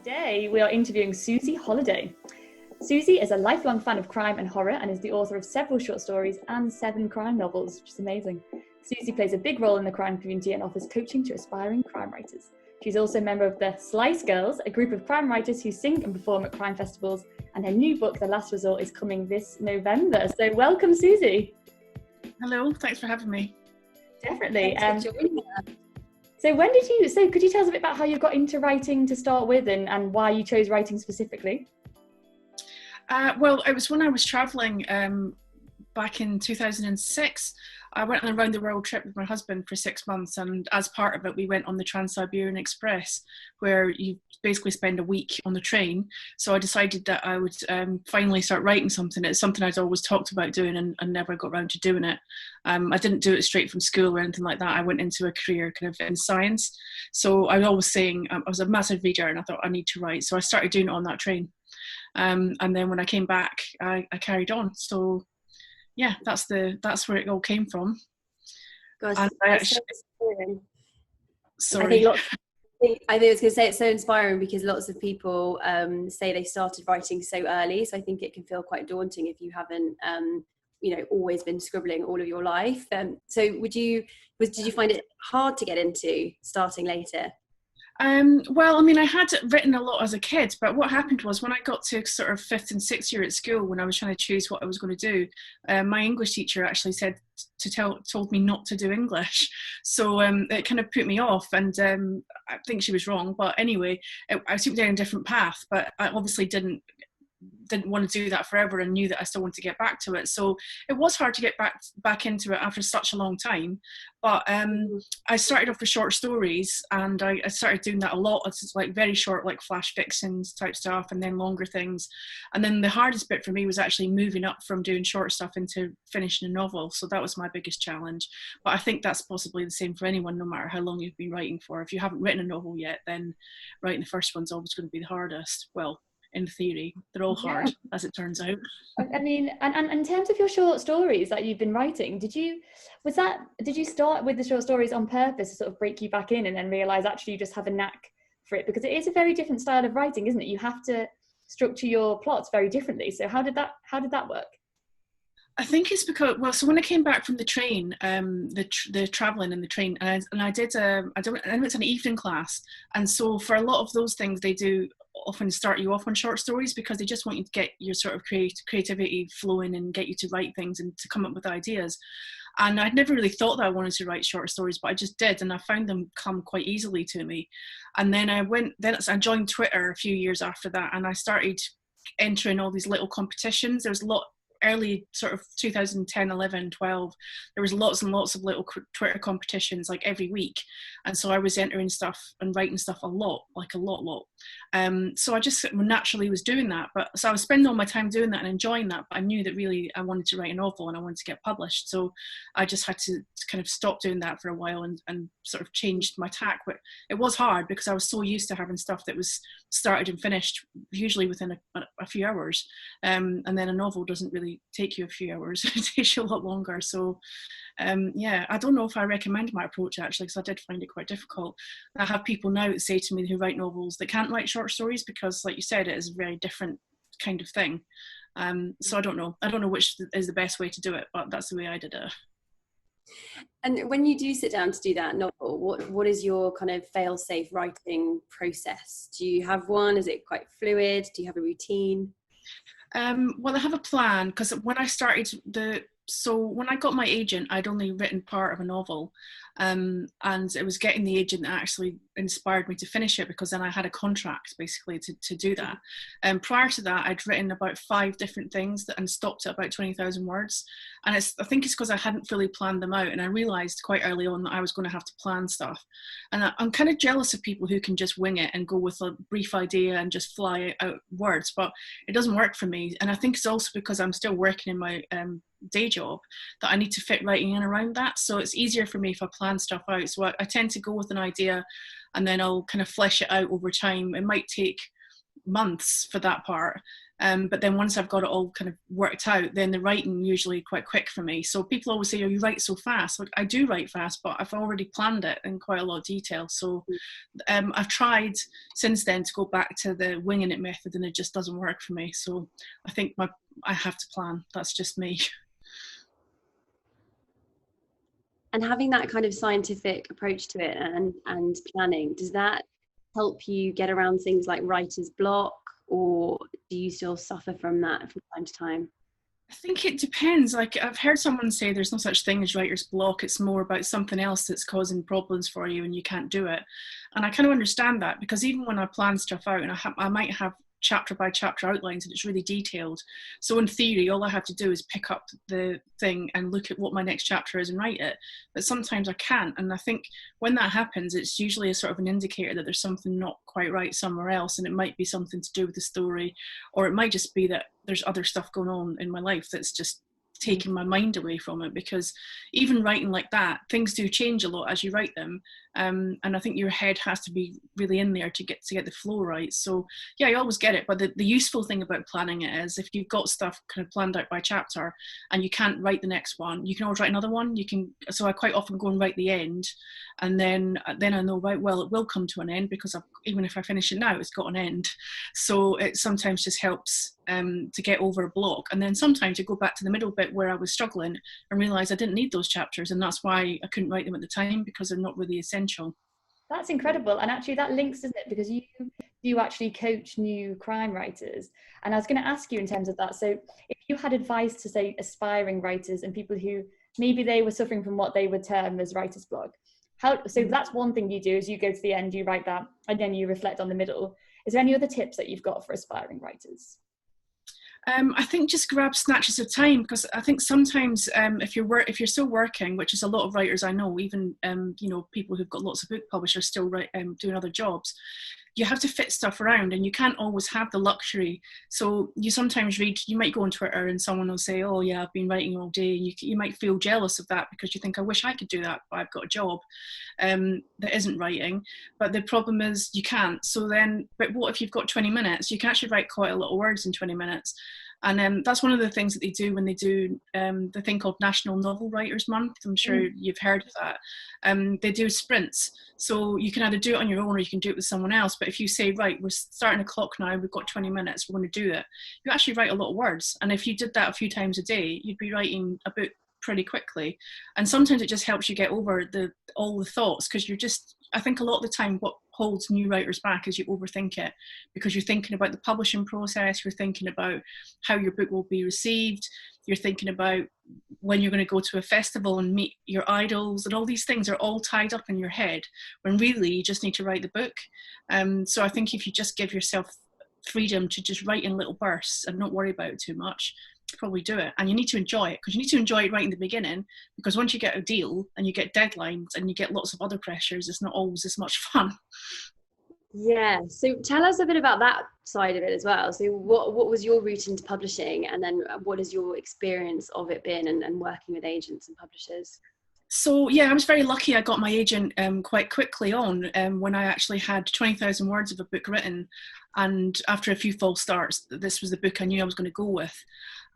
Today, we are interviewing Susi Holliday. Susi is a lifelong fan of crime and horror and is the author of several short stories and 7 crime novels, which is amazing. Susi plays a big role in the crime community and offers coaching to aspiring crime writers. She's also a member of the Slice Girls, a group of crime writers who sing and perform at crime festivals, and her new book, The Last Resort, is coming this November. So welcome, Susi. Hello, thanks for having me. Definitely. So could you tell us a bit about how you got into writing to start with and why you chose writing specifically? Well, it was when I was travelling back in 2006. I went on a round the world trip with my husband for 6 months, and as part of it we went on the Trans-Siberian Express, where you basically spend a week on the train. So I decided that I would finally start writing something. It's something I'd always talked about doing and never got around to doing it. I didn't do it straight from school or anything like that. I went into a career kind of in science. So I was always saying, I was a massive reader and I thought I need to write. So I started doing it on that train. And then when I came back, I carried on. So yeah, that's where it all came from. Gosh, that's so inspiring. Sorry. I think I was going to say it's so inspiring because lots of people say they started writing so early. So I think it can feel quite daunting if you haven't, always been scribbling all of your life. So did you find it hard to get into starting later? Well, I mean, I had written a lot as a kid, but what happened was when I got to sort of 5th and 6th year at school, when I was trying to choose what I was going to do, my English teacher actually said told me not to do English. So it kind of put me off, and I think she was wrong. But anyway, I took down a different path, but I obviously didn't want to do that forever and knew that I still wanted to get back to it. So it was hard to get back into it after such a long time. But I started off with short stories, and I started doing that a lot. It's like very short, like flash fictions type stuff, and then longer things. And then the hardest bit for me was actually moving up from doing short stuff into finishing a novel. So that was my biggest challenge. But I think that's possibly the same for anyone, no matter how long you've been writing for. If you haven't written a novel yet, then writing the first one's always going to be the hardest. Well, in theory, they're all hard, as it turns out. I mean, and in terms of your short stories that you've been writing, did you start with the short stories on purpose to sort of break you back in and then realize actually you just have a knack for it? Because it is a very different style of writing, isn't it? You have to structure your plots very differently. So how did that work? I think it's because, well, so when I came back from the train, the travelling in the train, and I went to an evening class, and so for a lot of those things they do often start you off on short stories because they just want you to get your sort of creativity flowing and get you to write things and to come up with ideas. And I'd never really thought that I wanted to write short stories, but I just did, and I found them come quite easily to me. And then I joined Twitter a few years after that, and I started entering all these little competitions. There was a lot early sort of 2010, 11, 12, there was lots and lots of little Twitter competitions like every week. And so I was entering stuff and writing stuff a lot. So I just naturally was doing that. But so I was spending all my time doing that and enjoying that. But I knew that really I wanted to write a novel and I wanted to get published. So I just had to kind of stop doing that for a while and sort of changed my tack. But it was hard because I was so used to having stuff that was started and finished usually within a few hours. And then a novel doesn't really take you a few hours. It takes you a lot longer. So I don't know if I recommend my approach actually, because I did find it quite difficult. I have people now that say to me who write novels that can't write short stories because, like you said, it is a very different kind of thing. So I don't know which is the best way to do it, but that's the way I did it. And when you do sit down to do that novel, what is your kind of fail-safe writing process? Do you have one? Is it quite fluid? Do you have a routine? Well, I have a plan because when I started when I got my agent, I'd only written part of a novel, and it was getting the agent that actually inspired me to finish it, because then I had a contract basically to do that. And prior to that, I'd written about 5 different things and stopped at about 20,000 words. And I think it's because I hadn't fully planned them out, and I realised quite early on that I was going to have to plan stuff. And I'm kind of jealous of people who can just wing it and go with a brief idea and just fly out words, but it doesn't work for me. And I think it's also because I'm still working in my day job that I need to fit writing in around that. So it's easier for me if I plan stuff out. So I tend to go with an idea and then I'll kind of flesh it out over time. It might take months for that part. But then once I've got it all kind of worked out, then the writing usually quite quick for me. So people always say, oh, you write so fast. Like, I do write fast, but I've already planned it in quite a lot of detail. So I've tried since then to go back to the winging it method, and it just doesn't work for me. So I think I have to plan. That's just me. And having that kind of scientific approach to it and planning, does that help you get around things like writer's block, or do you still suffer from that from time to time? I think it depends. Like, I've heard someone say there's no such thing as writer's block. It's more about something else that's causing problems for you and you can't do it. And I kind of understand that, because even when I plan stuff out, and I might have chapter by chapter outlines and it's really detailed. So in theory, all I have to do is pick up the thing and look at what my next chapter is and write it. But sometimes I can't. And I think when that happens, it's usually a sort of an indicator that there's something not quite right somewhere else. And it might be something to do with the story, or it might just be that there's other stuff going on in my life that's just taking my mind away from it. Because even writing like that, things do change a lot as you write them, and I think your head has to be really in there to get the flow right. So yeah, I always get it. But the useful thing about planning it is, if you've got stuff kind of planned out by chapter and you can't write the next one, you can always write another one. So I quite often go and write the end, and then I know, right, well, it will come to an end, because even if I finish it now, it's got an end. So it sometimes just helps to get over a block. And then sometimes you go back to the middle bit where I was struggling and realize I didn't need those chapters, and that's why I couldn't write them at the time, because they're not really essential. That's incredible. And actually that links, doesn't it, because you actually coach new crime writers, and I was going to ask you in terms of that. So if you had advice to, say, aspiring writers and people who maybe they were suffering from what they would term as writer's block, so that's one thing you do, is you go to the end, you write that, and then you reflect on the middle. Is there any other tips that you've got for aspiring writers? I think just grab snatches of time, because I think sometimes if you're still working, which is a lot of writers I know, even people who've got lots of book publishers still doing other jobs, you have to fit stuff around, and you can't always have the luxury. So you sometimes you might go on Twitter and someone will say, oh yeah, I've been writing all day, and you might feel jealous of that, because you think, I wish I could do that, but I've got a job that isn't writing. But the problem is you can't. So then, but what if you've got 20 minutes? You can actually write quite a lot of words in 20 minutes. And that's one of the things that they do when they do the thing called National Novel Writers Month. I'm sure you've heard of that. They do sprints. So you can either do it on your own or you can do it with someone else. But if you say, right, we're starting a clock now, we've got 20 minutes, we're going to do it, you actually write a lot of words. And if you did that a few times a day, you'd be writing a book pretty quickly. And sometimes it just helps you get over all the thoughts, because I think a lot of the time what holds new writers back is you overthink it, because you're thinking about the publishing process, you're thinking about how your book will be received, you're thinking about when you're going to go to a festival and meet your idols, and all these things are all tied up in your head, when really you just need to write the book. So I think if you just give yourself freedom to just write in little bursts and not worry about it too much, probably do it. And you need to enjoy it, because you need to enjoy it right in the beginning, because once you get a deal and you get deadlines and you get lots of other pressures, it's not always as much fun. Yeah, so tell us a bit about that side of it as well. So what was your route into publishing, and then what has your experience of it been, and working with agents and publishers? So yeah, I was very lucky. I got my agent quite quickly on when I actually had 20,000 words of a book written, and after a few false starts, this was the book I knew I was going to go with.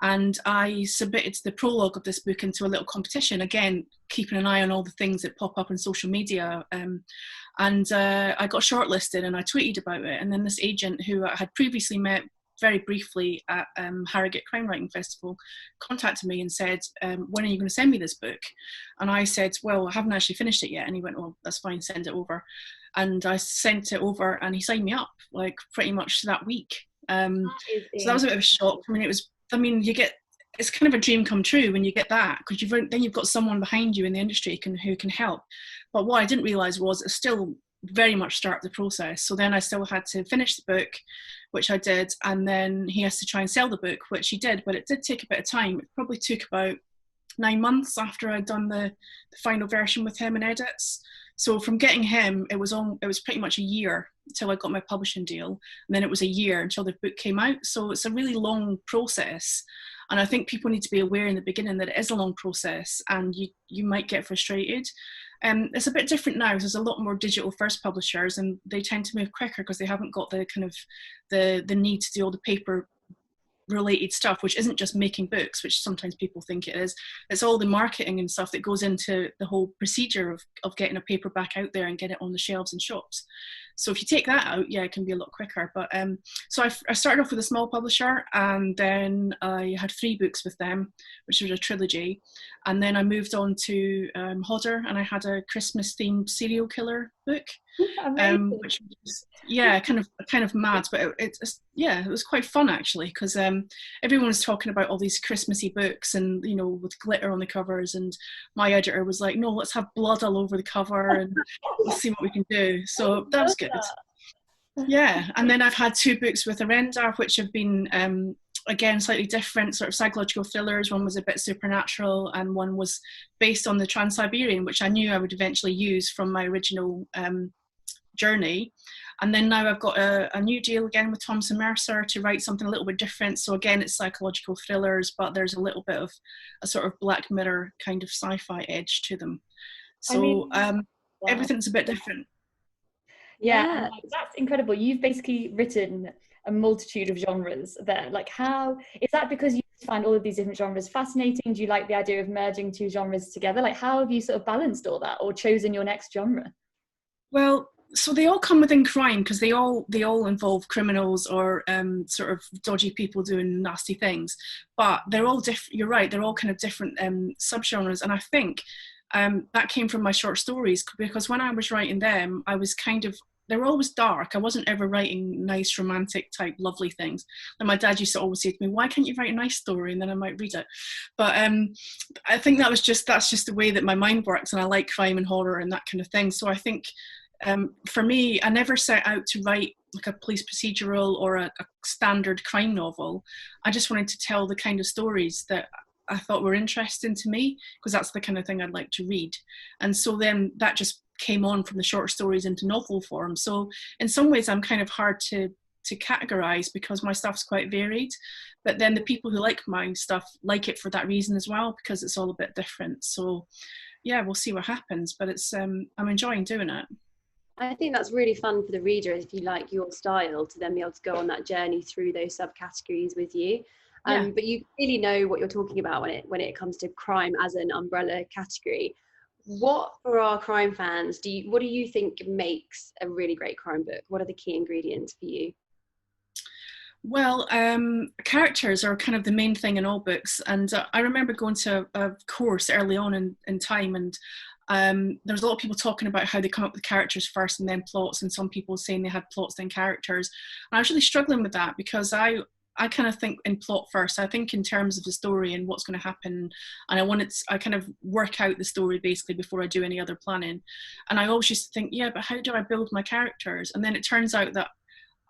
And I submitted the prologue of this book into a little competition, again keeping an eye on all the things that pop up on social media, and I got shortlisted, and I tweeted about it. And then this agent, who I had previously met very briefly at Harrogate Crime Writing Festival, contacted me and said, when are you going to send me this book? And I said, well, I haven't actually finished it yet. And he went, well, that's fine, send it over. And I sent it over, and he signed me up like pretty much that week. So that was a bit of a shock. It's kind of a dream come true when you get that, because you've got someone behind you in the industry who can help. But what I didn't realise was it's still very much start the process. So then I still had to finish the book, which I did, and then he has to try and sell the book, which he did, but it did take a bit of time. It probably took about 9 months after I'd done the final version with him and edits. So from getting him, it was pretty much a year until I got my publishing deal, and then it was a year until the book came out. So it's a really long process, and I think people need to be aware in the beginning that it is a long process, and you might get frustrated. It's a bit different now. There's a lot more digital first publishers, and they tend to move quicker because they haven't got the kind of the need to do all the paper related stuff, which isn't just making books, which sometimes people think it is. It's all the marketing and stuff that goes into the whole procedure of getting a paperback out there and get it on the shelves in shops. So if you take that out, yeah, it can be a lot quicker. But so I started off with a small publisher, and then I had 3 books with them, which was a trilogy. And then I moved on to Hodder, and I had a Christmas themed serial killer book. Which was, yeah, kind of mad, but it was quite fun actually, because everyone was talking about all these Christmassy books and, you know, with glitter on the covers, and my editor was like, no, let's have blood all over the cover and let's see what we can do. So that was good. Yeah, and then I've had 2 books with Arenda, which have been again slightly different sort of psychological thrillers. One was a bit supernatural, and one was based on the Trans-Siberian, which I knew I would eventually use from my original journey. And then now I've got a new deal again with Thomson Mercer to write something a little bit different. So again, it's psychological thrillers, but there's a little bit of a sort of Black Mirror kind of sci-fi edge to them. So wow. Everything's a bit different. Yeah, that's incredible. You've basically written a multitude of genres there. Like, how is that? Because you find all of these different genres fascinating? Do you like the idea of merging 2 genres together? Like, how have you sort of balanced all that or chosen your next genre? Well, so they all come within crime, because they all involve criminals or sort of dodgy people doing nasty things. But they're all different. You're right. They're all kind of different subgenres. And I think that came from my short stories, because when I was writing them, I was they were always dark. I wasn't ever writing nice, romantic type, lovely things. And my dad used to always say to me, why can't you write a nice story and then I might read it? But I think that's just the way that my mind works, and I like crime and horror and that kind of thing. So I think for me, I never set out to write like a police procedural or a standard crime novel. I just wanted to tell the kind of stories that I thought were interesting to me, because that's the kind of thing I'd like to read. And so then that just came on from the short stories into novel form. So in some ways I'm kind of hard to categorize, because my stuff's quite varied, but then the people who like my stuff like it for that reason as well, because it's all a bit different. So yeah, we'll see what happens, but it's I'm enjoying doing it. I think that's really fun for the reader, if you like your style, to then be able to go on that journey through those subcategories with you. Yeah. But you really know what you're talking about when it comes to crime as an umbrella category. What, for our crime fans, what do you think makes a really great crime book? What are the key ingredients for you? Well, characters are kind of the main thing in all books, and I remember going to a course early on in time, and there's a lot of people talking about how they come up with characters first and then plots, and some people saying they had plots then characters. And I was really struggling with that, because I kind of think in plot first. I think in terms of the story and what's going to happen, and I kind of work out the story basically before I do any other planning. And I always used to think, yeah, but how do I build my characters? And then it turns out that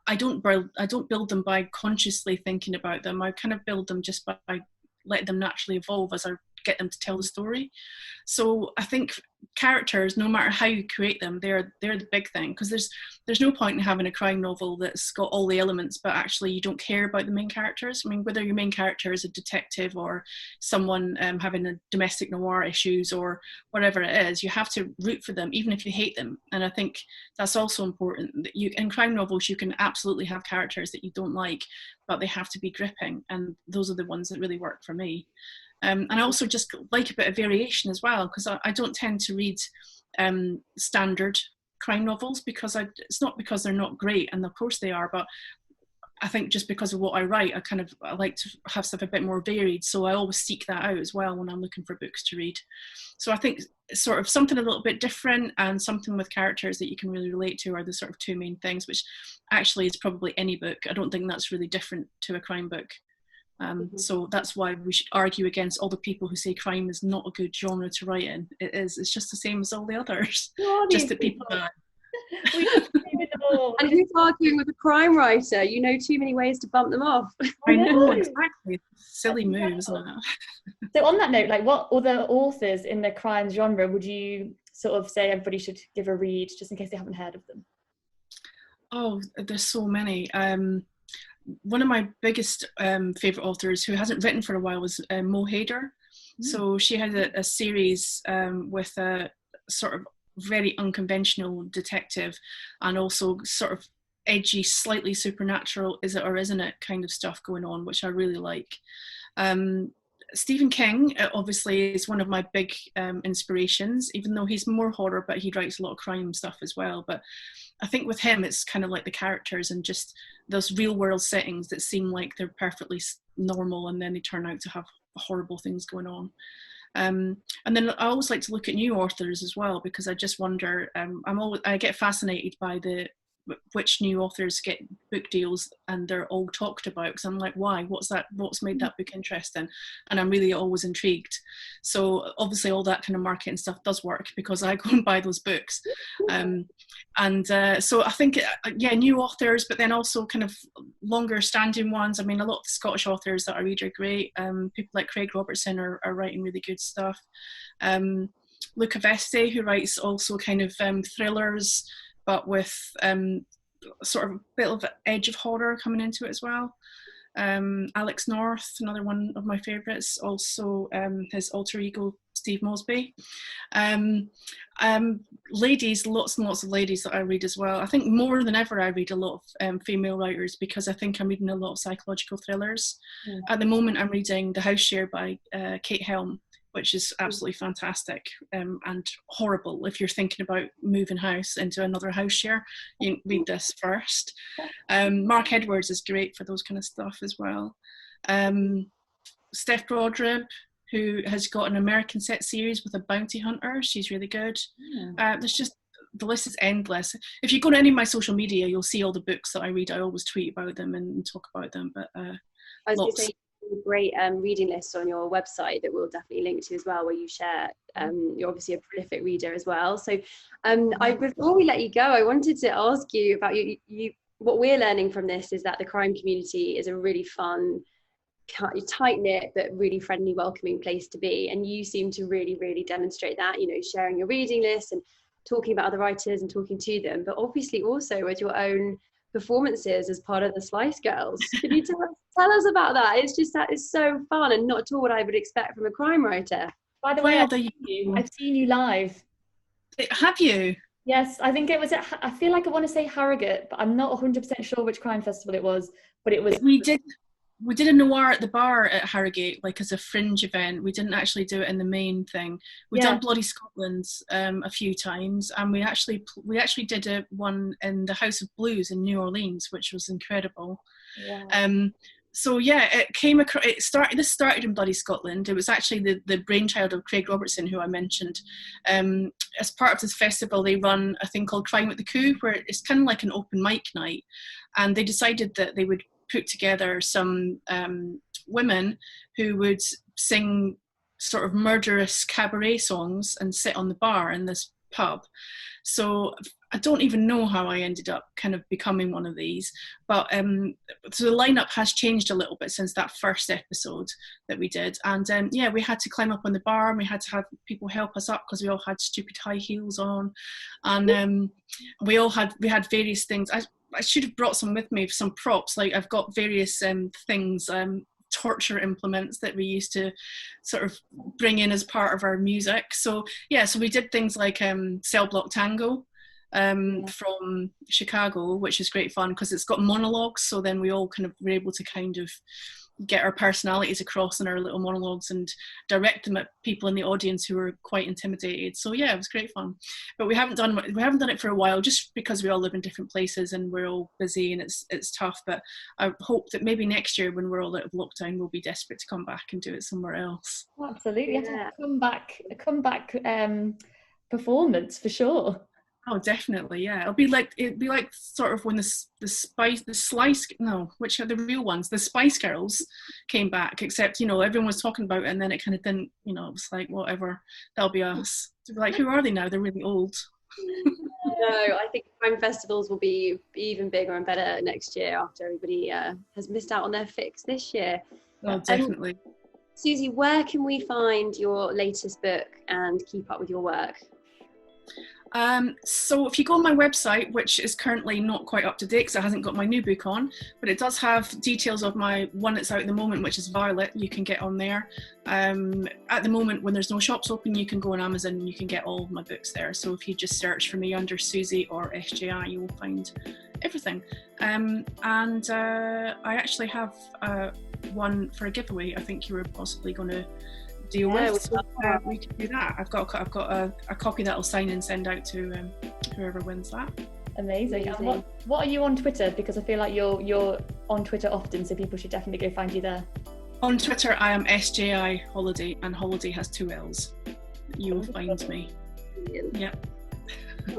I don't build them by consciously thinking about them. I kind of build them just by letting them naturally evolve as I get them to tell the story. So I think characters, no matter how you create them, they're the big thing, because there's no point in having a crime novel that's got all the elements but actually you don't care about the main characters. I mean, whether your main character is a detective or someone having a domestic noir issues or whatever it is, you have to root for them even if you hate them. And I think that's also important, that in crime novels you can absolutely have characters that you don't like, but they have to be gripping, and those are the ones that really work for me. And I also just like a bit of variation as well, because I don't tend to read standard crime novels, because it's not because they're not great, and of course they are, but I think just because of what I write, I like to have stuff a bit more varied. So I always seek that out as well when I'm looking for books to read. So I think sort of something a little bit different and something with characters that you can really relate to are the sort of 2 main things, which actually is probably any book. I don't think that's really different to a crime book. So that's why we should argue against all the people who say crime is not a good genre to write in. It is. It's just the same as all the others. Just that people die. And who's arguing with a crime writer? You know too many ways to bump them off. I know, exactly. Silly move, isn't it? So on that note, like, what other authors in the crime genre would you sort of say everybody should give a read, just in case they haven't heard of them? Oh, there's so many. One of my biggest favourite authors who hasn't written for a while was Mo Hader. So she had a series with a sort of very unconventional detective, and also sort of edgy, slightly supernatural, is it or isn't it kind of stuff going on, which I really like. Stephen King obviously is one of my big inspirations, even though he's more horror, but he writes a lot of crime stuff as well. But I think with him, it's kind of like the characters and just those real world settings that seem like they're perfectly normal, and then they turn out to have horrible things going on. And then I always like to look at new authors as well, because I just wonder, I get fascinated by which new authors get book deals and they're all talked about, because I'm like, why? What's made that book interesting? And I'm really always intrigued. So obviously all that kind of marketing stuff does work, because I go and buy those books. So I think, new authors, but then also kind of longer standing ones. I mean, a lot of the Scottish authors that I read are great. People like Craig Robertson are writing really good stuff. Luca Veste, who writes also kind of thrillers, but with sort of a bit of edge of horror coming into it as well. Alex North, another one of my favourites, also his alter ego, Steve Mosby. Ladies, lots and lots of ladies that I read as well. I think more than ever I read a lot of female writers, because I think I'm reading a lot of psychological thrillers. At the moment I'm reading The House Share by Kate Helm, which is absolutely fantastic and horrible. If you're thinking about moving house into another house share, you read this first. Mark Edwards is great for those kind of stuff as well. Steph Broadrib, who has got an American set series with a bounty hunter. She's really good. There's just, the list is endless. If you go to any of my social media, you'll see all the books that I read. I always tweet about them and talk about them, but I was going to say, great reading list on your website that we'll definitely link to as well, where you share you're obviously a prolific reader as well. So before we let you go, I wanted to ask you about you what we're learning from this is that the crime community is a really fun, tight-knit but really friendly, welcoming place to be, and you seem to really demonstrate that, sharing your reading list and talking about other writers and talking to them, but obviously also with your own performances as part of the Slice Girls. Can you tell us about that? It's just, that is so fun and not at all what I would expect from a crime writer. By the way, I've seen you live. Have you? Yes, I think it was I feel like I want to say Harrogate, but I'm not 100% sure which crime festival it was, but it was. We did a noir at the bar at Harrogate, like as a fringe event. We didn't actually do it in the main thing. We've done Bloody Scotland a few times, and we actually did one in the House of Blues in New Orleans, which was incredible. So yeah, this started in Bloody Scotland. It was actually the brainchild of Craig Robertson, who I mentioned. As part of this festival, they run a thing called Crime at the Coup, where it's kind of like an open mic night, and they decided that they would put together some women who would sing sort of murderous cabaret songs and sit on the bar in this pub. So I don't even know how I ended up kind of becoming one of these, but so the lineup has changed a little bit since that first episode that we did, and we had to climb up on the bar, and we had to have people help us up because we all had stupid high heels on, and we had various things. I should have brought some with me, some props. Like I've got various things, torture implements that we used to sort of bring in as part of our music. So we did things like Cell Block Tango from Chicago, which is great fun because it's got monologues. So then we all kind of were able to kind of get our personalities across in our little monologues and direct them at people in the audience who were quite intimidated. So yeah, it was great fun. But we haven't done it for a while, just because we all live in different places and we're all busy and it's tough. But I hope that maybe next year, when we're all out of lockdown, we'll be desperate to come back and do it somewhere else. Absolutely, yeah. A comeback performance for sure. Oh, definitely, yeah. It'd be like sort of when the real ones, the Spice Girls came back, except, everyone was talking about it and then it kind of didn't, it was like, whatever, that'll be us. To be like, who are they now? They're really old. No, I think crime festivals will be even bigger and better next year after everybody has missed out on their fix this year. Oh, definitely. Susie, where can we find your latest book and keep up with your work? So if you go on my website, which is currently not quite up to date because it hasn't got my new book on, but it does have details of my one that's out at the moment, which is Violet. You can get on there. At the moment, when there's no shops open, you can go on Amazon and you can get all of my books there. So if you just search for me under Susie or SJI, you will find everything. And I actually have one for a giveaway. I think you were possibly going to deal with. So, we can do that. I've got a copy that I'll sign and send out to whoever wins that. Amazing. And what are you on Twitter? Because I feel like you're on Twitter often, so people should definitely go find you there. On Twitter, I am SJI Holliday, and Holliday has 2 L's. You'll find me. Yeah.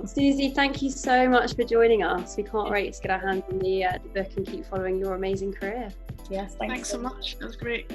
Susie, thank you so much for joining us. We can't wait to get our hands on the book and keep following your amazing career. Yes, thanks so much. That was great.